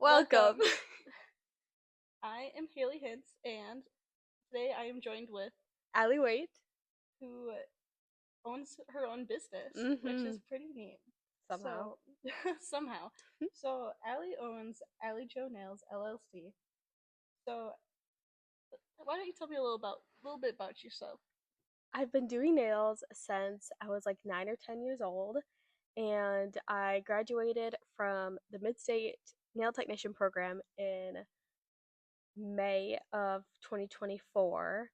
Welcome. Welcome. I am Haley Hintz, and today I am joined with Aleigh, wait. who owns her own business, which Mm-hmm. is pretty neat. Somehow. So somehow, so Aleigh owns Aleigh Joe Nails LLC. So why don't you tell me a little bit about yourself? I've been doing nails since I was like 9 or 10 years old, and I graduated from the Mid-State Nail Technician program in May of 2024,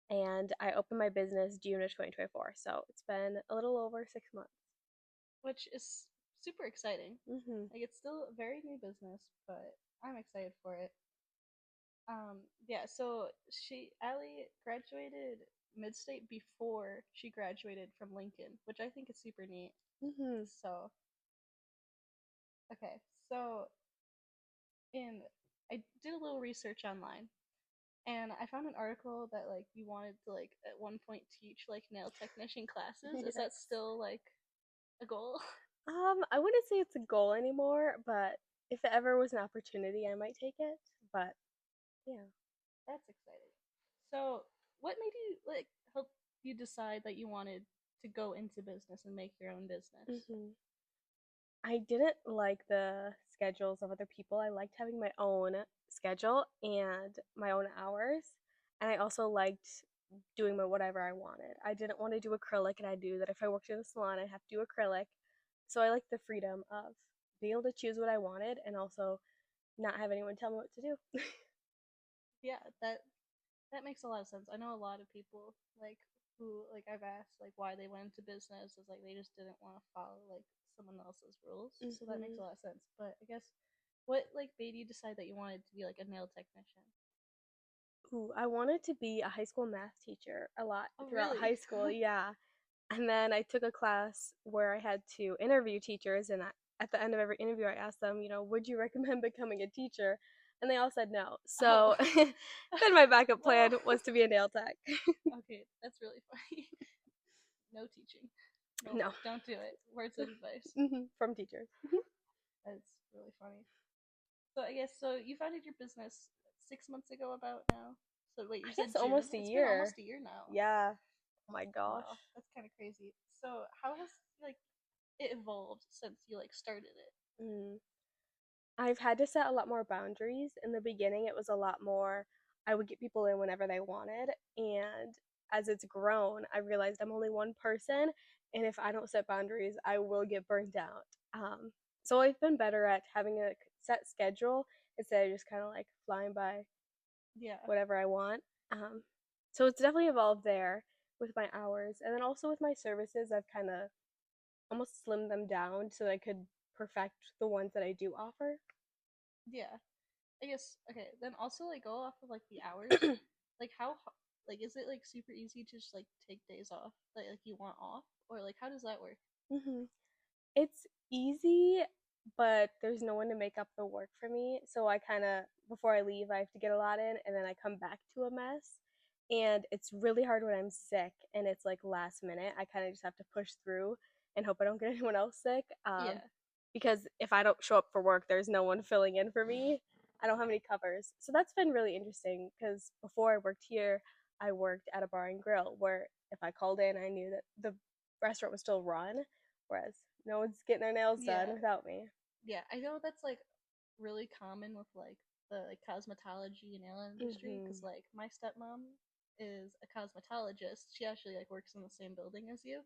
and I opened my business June of 2024. So it's been a little over 6 months. Which is super exciting. Mm-hmm. Like it's still a very new business, but I'm excited for it. Yeah, so Allie graduated mid-state before she graduated from Lincoln, which I think is super neat. Mm-hmm. So, okay, so in I did a little research online, and I found an article that like you wanted to like at one point teach like nail technician classes. Is that Yes. still like a goal? I wouldn't say it's a goal anymore, but if it ever was an opportunity, I might take it. But yeah. That's exciting. So, what made you like help you decide that you wanted to go into business and make your own business? hmm I didn't like the schedules of other people. I liked having my own schedule and my own hours. And I also liked doing whatever I wanted. I didn't want to do acrylic, and I knew that if I worked in a salon, I'd have to do acrylic. So I liked the freedom of being able to choose what I wanted and also not have anyone tell me what to do. Yeah, that makes a lot of sense. I know a lot of people like who like I've asked like why they went into business is like they just didn't want to follow like someone else's rules. So that makes hmm a lot of sense. But I guess what like made you decide that you wanted to be like a nail technician? Ooh, I wanted to be a high school math teacher a lot Oh, throughout really? high school, yeah. And then I took a class where I had to interview teachers, and at the end of every interview, I asked them, would you recommend becoming a teacher? And they all said no. Oh. So then my backup Well, plan was to be a nail tech. okay, that's really funny. No teaching. No, No, don't do it. Words of advice. from teachers. That's really funny. So I guess so you founded your business 6 months ago about now. So wait, you I said guess June? almost a It's been year. almost a year now. Yeah. Oh my gosh. Wow, that's kind of crazy. So how has like it evolved since you like started it? Mm. I've had to set a lot more boundaries. In the beginning, it was a lot more, I would get people in whenever they wanted. And as it's grown, I realized I'm only one person. And if I don't set boundaries, I will get burned out. So I've been better at having a set schedule instead of just kind of like flying by Yeah. whatever I want. Um, so it's definitely evolved there with my hours. And then also with my services, I've kind of almost slimmed them down so that I could perfect the ones that I do offer. Yeah. I guess okay, then also like go off of like the hours. Like like is it like super easy to just like take days off that like you want off or like how does that work? hmm It's easy, but there's no one to make up the work for me. So I kind of, before I leave, I have to get a lot in, and then I come back to a mess. And it's really hard when I'm sick and it's like last minute. I kind of just have to push through and hope I don't get anyone else sick. Yeah. Because if I don't show up for work, there's no one filling in for me. I don't have any covers. So that's been really interesting because before I worked here, I worked at a bar and grill where if I called in, I knew that the restaurant was still run, whereas no one's getting their nails done Yeah. without me. Yeah. I know that's like really common with like the like cosmetology and nail industry because hmm like my stepmom is a cosmetologist. She actually like works in the same building as you.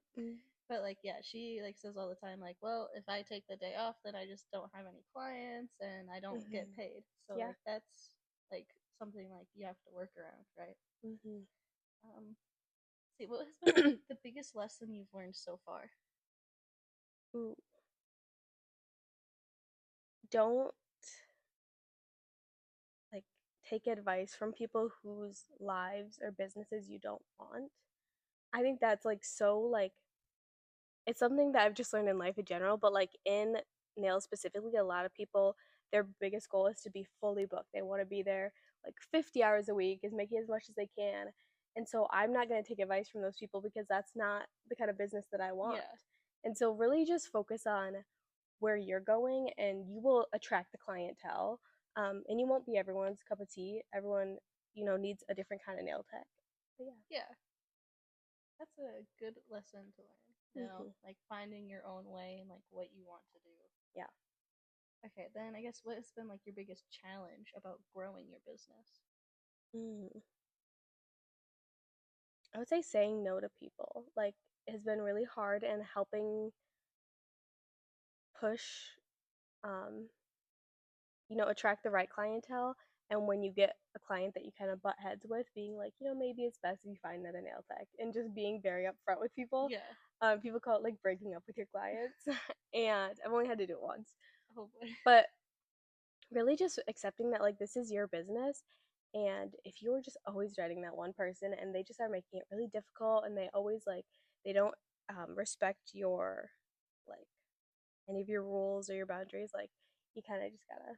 But like yeah, she like says all the time like, well, if I take the day off, then I just don't have any clients and I don't get hmm paid. So Yeah. like that's like something like you have to work around, right? hmm See, what has been like the biggest lesson you've learned so far? Ooh, don't like take advice from people whose lives or businesses you don't want. I think that's like so like it's something that I've just learned in life in general, but like in nails specifically, a lot of people their biggest goal is to be fully booked. They want to be there like 50 hours a week, is making as much as they can. And so I'm not going to take advice from those people because that's not the kind of business that I want. Yeah. And so really just focus on where you're going, and you will attract the clientele. And you won't be everyone's cup of tea. Everyone, needs a different kind of nail tech. But Yeah, that's a good lesson to learn. hmm Like finding your own way and like what you want to do. yeah. Okay, then I guess what has been like your biggest challenge about growing your business? Mm. I would say saying no to people, like, has been really hard, and helping push, um, attract the right clientele. And when you get a client that you kind of butt heads with, being like, maybe it's best if you find another nail tech, and just being very upfront with people. Yeah. People call it like breaking up with your clients, and I've only had to do it once, Oh boy. but really just accepting that like this is your business. And if you're just always dreading that one person, and they just are making it really difficult, and they always like they don't respect your like any of your rules or your boundaries, like you kind of just gotta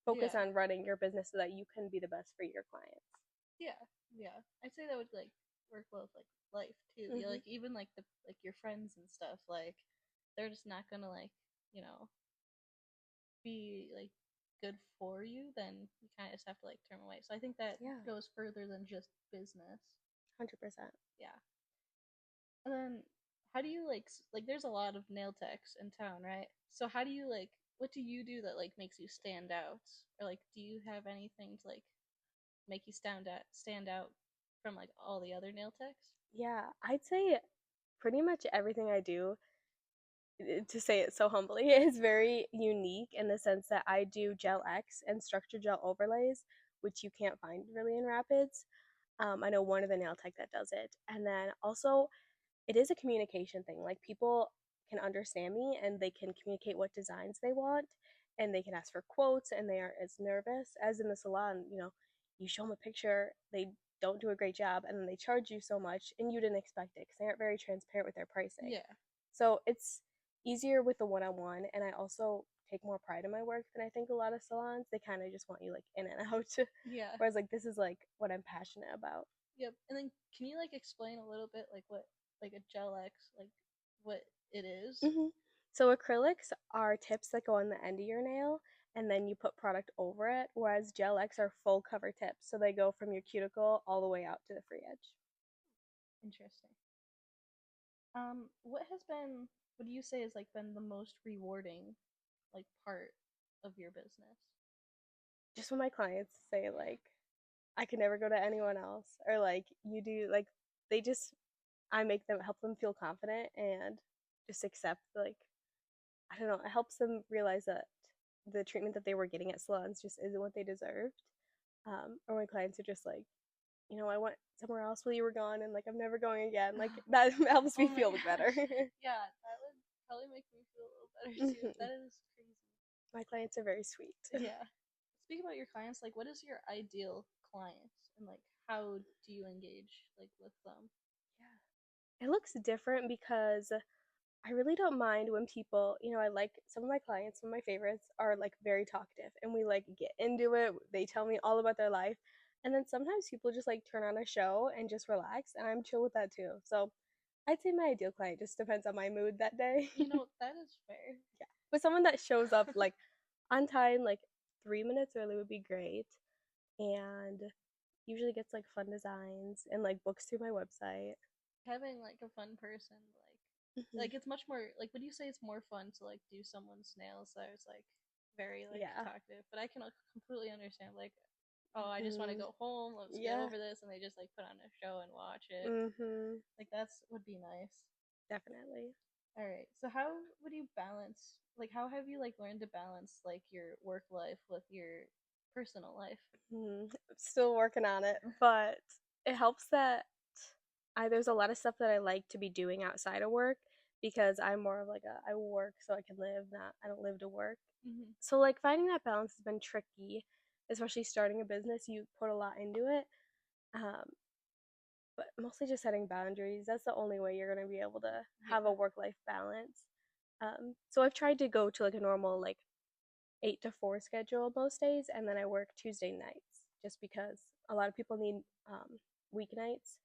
focus Yeah. on running your business so that you can be the best for your clients. Yeah. Yeah. I'd say that would like work well with like life too. Yeah, hmm like even like the like your friends and stuff, like they're just not gonna like, you know, be like good for you, then you kinda just have to like turn away. So I think that Yeah, goes further than just business. 100%. Yeah. And then how do you like there's a lot of nail techs in town, right? So how do you like what do you do that like makes you stand out? Or like do you have anything to like make you stand out from like all the other nail techs? Yeah, I'd say pretty much everything I do, to say it so humbly, is very unique in the sense that I do gel X and structure gel overlays, which you can't find really in Rapids. I know one of the nail tech that does it. And then also, it is a communication thing. Like, people can understand me, and they can communicate what designs they want, and they can ask for quotes, and they aren't as nervous as in the salon. You show them a picture, they don't do a great job, and then they charge you so much, and you didn't expect it because they aren't very transparent with their pricing. Yeah. So it's easier with the one on one, and I also take more pride in my work than I think a lot of salons. They kind of just want you like in and out. Yeah. Whereas like this is like what I'm passionate about. Yep. And then can you like explain a little bit like what like a gel X like what it is? hmm So acrylics are tips that go on the end of your nail, and then you put product over it, whereas gel X are full cover tips, so they go from your cuticle all the way out to the free edge. Interesting. What do you say has like been the most rewarding like part of your business? Just when my clients say like, I could never go to anyone else, or like you do, like they just I make them help them feel confident and just accept like, I don't know, it helps them realize that the treatment that they were getting at salons just isn't what they deserved. Or when clients are just like, I went somewhere else while you were gone, and like I'm never going again. Like that helps Oh me my feel better. gosh. Yeah, that would probably make me feel a little better too. Mhm. That is crazy. My clients are very sweet. Yeah. Speak about your clients, like what is your ideal client and like how do you engage like with them? Yeah. It looks different because I really don't mind when people, I like some of my clients, some of my favorites are like very talkative, and we like get into it. They tell me all about their life. And then sometimes people just like turn on a show and just relax, and I'm chill with that too. So I'd say my ideal client just depends on my mood that day. You know, that is fair. Yeah. But someone that shows up like on time, like 3 minutes early would be great. And usually gets like fun designs and like books through my website. Having like a fun person, hmm like it's much more like would you say it's more fun to like do someone's nails that is like very like Yeah. talkative, but I can completely understand like oh I just want to hmm go home, let's get Yeah. over this, and they just like put on a show and watch it. hmm Like that's would be nice. Definitely. All right. So how would you balance like how have you like learned to balance like your work life with your personal life? Still working on it, but it helps that there's a lot of stuff that I like to be doing outside of work, because I'm more of like I work so I can live, not I don't live to work. Mm-hmm. So like finding that balance has been tricky, especially starting a business. You put a lot into it, um, but mostly just setting boundaries. That's the only way you're going to be able to have a Yeah. work life balance. So I've tried to go to like a normal like 8 to 4 schedule most days, and then I work Tuesday nights just because a lot of people need weeknights.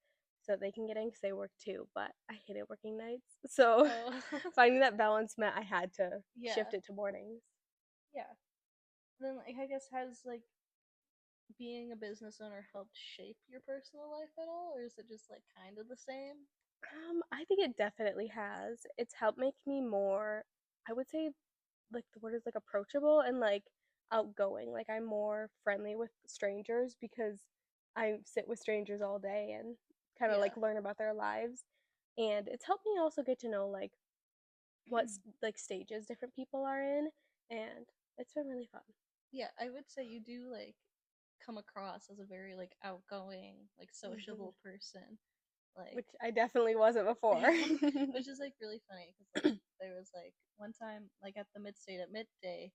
so they can get in because they work too. But I hated working nights, so Oh, finding that balance meant I had to yeah, shift it to mornings. yeah. And then like I guess has like being a business owner helped shape your personal life at all, or is it just like kind of the same? I think it definitely has. It's helped make me more, I would say, like the word is like approachable and like outgoing. Like I'm more friendly with strangers because I sit with strangers all day and kind of Yeah. like learn about their lives. And it's helped me also get to know like like stages different people are in, and it's been really fun. Yeah, I would say you do like come across as a very like outgoing, like Hmm. sociable person. Like Which I definitely wasn't before. which is like really funny because like there was like one time like at the midstate at midday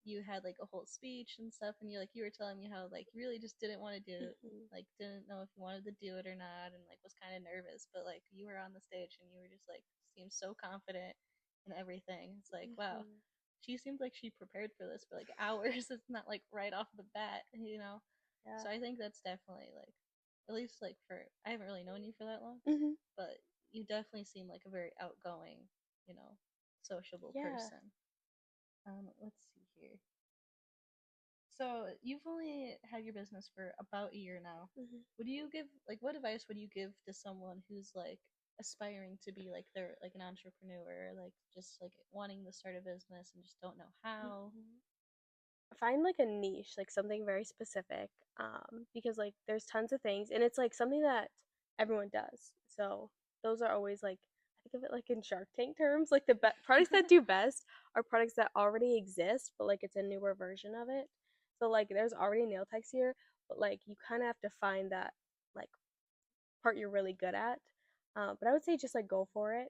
you had like a whole speech and stuff and you were telling me how like you really just didn't want to do it, Hmm. like didn't know if you wanted to do it or not and like was kind of nervous, but like you were on the stage and you were just like seemed so confident and everything. It's like wow, Hmm. she seemed like she prepared for this for like hours. It's not like right off the bat, you know. Yeah. So I think that's definitely like, at least like for, I haven't really known you for that long, Hmm. but you definitely seem like a very outgoing, you know, sociable Yeah. person. Let's see here. So you've only had your business for about a year now. Hmm. Would you give like what advice would you give to someone who's like aspiring to be like they're like an entrepreneur, like just like wanting to start a business and just don't know how? Hmm. Find like a niche, like something very specific, because like there's tons of things and it's like something that everyone does. So those are always like, I think of it like in Shark Tank terms, like the products that do best are products that already exist but like it's a newer version of it. So like there's already nail techs here, but like you kind of have to find that like part you're really good at. But I would say just like go for it.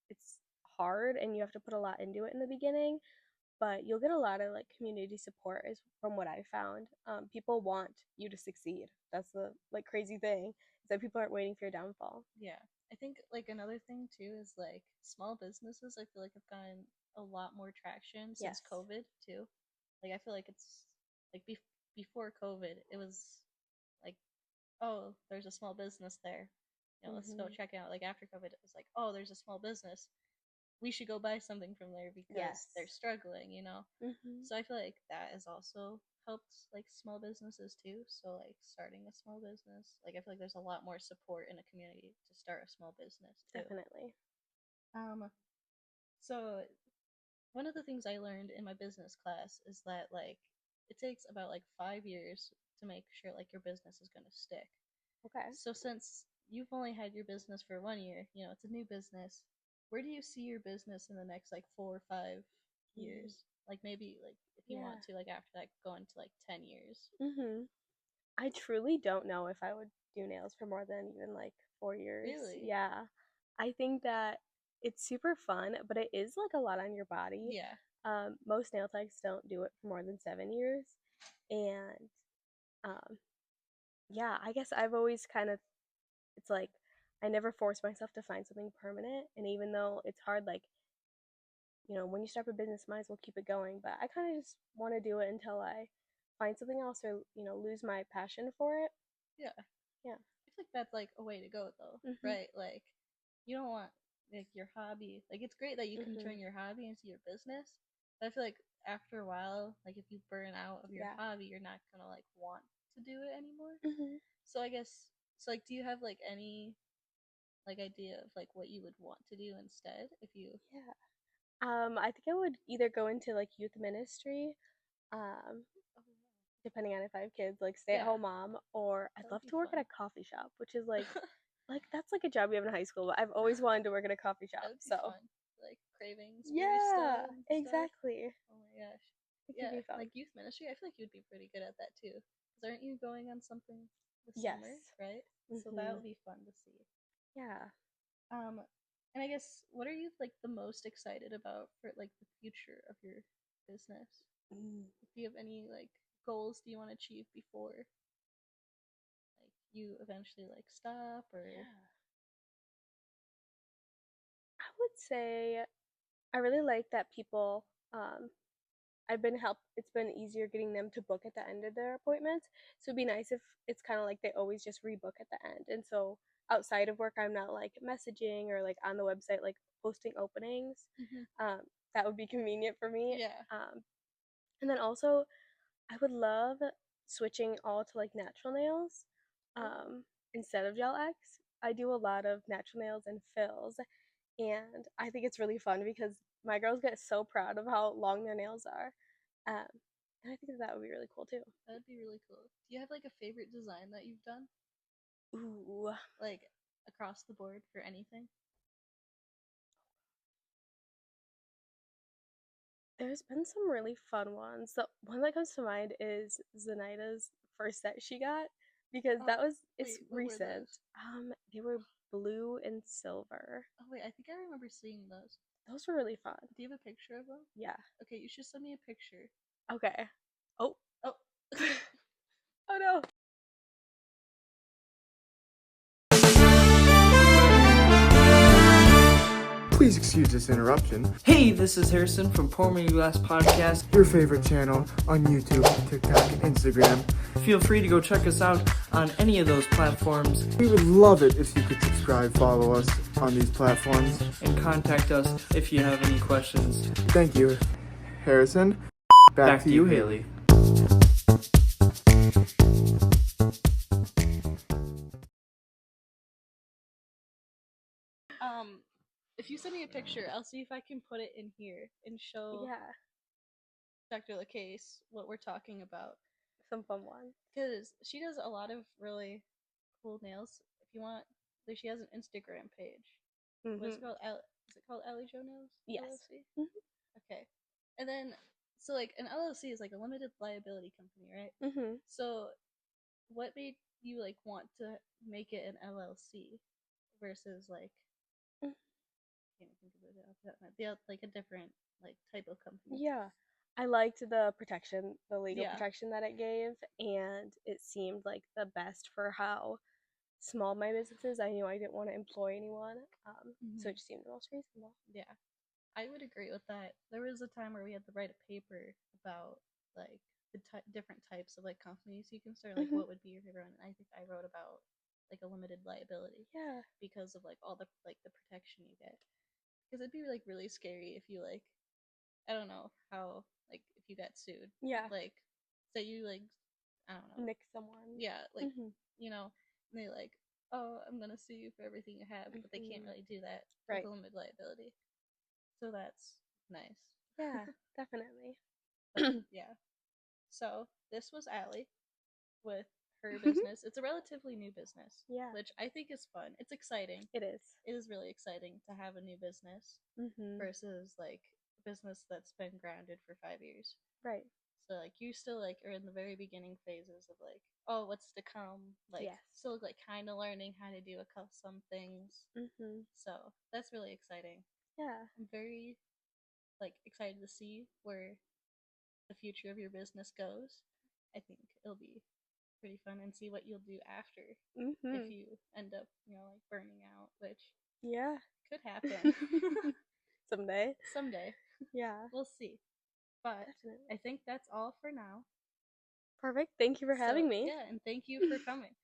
It's hard and you have to put a lot into it in the beginning, but you'll get a lot of like community support is from what I found. People want you to succeed. That's the like crazy thing is that people aren't waiting for your downfall. Yeah. I think like another thing too is like small businesses I feel like have gotten a lot more traction since Yes. COVID too. Like I feel like it's like before COVID it was like, oh, there's a small business there. You know, let's go Hmm. check it out. Like after COVID it was like, oh, there's a small business. We should go buy something from there because Yes. they're struggling, you know. Hmm. So I feel like that has also helped like small businesses too. So like starting a small business, like I feel like there's a lot more support in a community to start a small business too. Definitely. Um, so one of the things I learned in my business class is that like it takes about like 5 years to make sure like your business is gonna stick. Okay. So since you've only had your business for 1 year, you know, it's a new business. Where do you see your business in the next like 4 or 5 years? Mm. Like maybe like if you Yeah. want to, like after that, go into like 10 years. Hmm. I truly don't know if I would do nails for more than even like 4 years. Really? Yeah. I think that it's super fun, but it is like a lot on your body. Yeah. Most nail techs don't do it for more than 7 years. And um, yeah, I guess I've always kind of, it's like, I never force myself to find something permanent. And even though it's hard, like, when you start a business, might as well keep it going. But I kind of just want to do it until I find something else or, lose my passion for it. Yeah. Yeah. I feel like that's like a way to go though, Hmm. right? Like you don't want like your hobby. Like it's great that you can Hmm. turn your hobby into your business, but I feel like after a while, like if you burn out of your Yeah. hobby, you're not gonna like want to do it anymore. Hmm. So I guess so. Like, do you have like any like idea of like what you would want to do instead if you? Yeah. I think I would either go into like youth ministry, um, Oh, depending on if I have kids, like stay at yeah, home mom, or I'd that would love be to work at fun. a coffee shop, which is like that's like a job you have in high school, but I've always wanted to work at a coffee shop. That would be So fun. Like cravings yeah, barista and stuff. exactly. Oh my gosh. It could Yeah, be fun. like youth ministry, I feel like you'd be pretty good at that too. Because aren't you going on something this summer, Yes. right? So that Hmm. would be fun to see. Yeah. Um, and I guess what are you like the most excited about for like the future of your business? Mm. Do you have any like goals do you want to achieve before like you eventually like stop or Yeah. I would say I really like that people. Um, it's been easier getting them to book at the end of their appointments. So it'd be nice if it's kind of like they always just rebook at the end. And so outside of work, I'm not like messaging or like on the website like posting openings. Hmm. Um, that would be convenient for me. Yeah. And then also I would love switching all to like natural nails Oh. instead of gel X. I do a lot of natural nails and fills, and I think it's really fun because my girls get so proud of how long their nails are. Um, and I think that would be really cool too. That'd be really cool. Do you have like a favorite design that you've done? Ooh, Like across the board for anything? there's been some really fun ones. The one that comes to mind is Zenaida's first set she got because Oh, it's wait, what were recent. those? They were blue and silver. Oh, wait, I think I remember seeing those. Those were really fun. Do you have a picture of them? Yeah. Okay, you should send me a picture. Okay. Oh. Oh, Oh no. Please excuse this interruption. Hey, this is Harrison from Pour Me a Glass Podcast. Your favorite channel on YouTube, TikTok, and Instagram. Feel free to go check us out on any of those platforms We would love it if you could subscribe, follow us on these platforms. and contact us if you have any questions. Thank you, Harrison. Back to you, Haley. if you send me a picture, I'll see if I can put it in here and show Yeah, Dr. LaCase what we're talking about. some fun ones. Because she does a lot of really cool nails. If you want, she has an Instagram page. What's it Mhm. called? Is it called Aleigh Nails Yes. LLC? Mhm. Okay. And then, so like an LLC is like a limited liability company, right? Mhm. So, what made you like want to make it an LLC versus like Mm. can't think of it off the top of my- like a different like type of company? Yeah. I liked the protection, the legal Yeah. protection that it gave, and it seemed like the best for how small my business is. I knew I didn't want to employ anyone, so Hmm. it just seemed the most reasonable. Yeah. I would agree with that. There was a time where we had to write a paper about like the different types of like companies you can start. Like, Mhm. what would be your favorite one? And I think I wrote about like a limited liability Yeah. because of like all the like the protection you get. Because it'd be like really scary if you like I don't know how like if you got sued. Yeah. Like, say you like I don't know. Nick someone. Yeah, like Mhm. you know, and they like, oh, I'm gonna sue you for everything you have, but they can't Mhm. really do that with Right. a limited liability. So that's nice. Yeah, definitely. But yeah. So this was Aleigh with her business. It's a relatively new business, Yeah, which I think is fun. It's exciting. it is. It is really exciting to have a new business Mhm. versus like a business that's been grounded for 5 years. Right. So like you still like are in the very beginning phases of like, oh, what's to come? Like Yes. still like kind of learning how to do some things. Mhm. So that's really exciting. Yeah. I'm very like excited to see where the future of your business goes. I think it'll be pretty fun and see what you'll do after if Mhm. you end up, like burning out, which Yeah. could happen Someday. someday. Yeah, We'll see. But definitely. I think that's all for now. Perfect. Thank you for So, having me. yeah, and thank you for coming.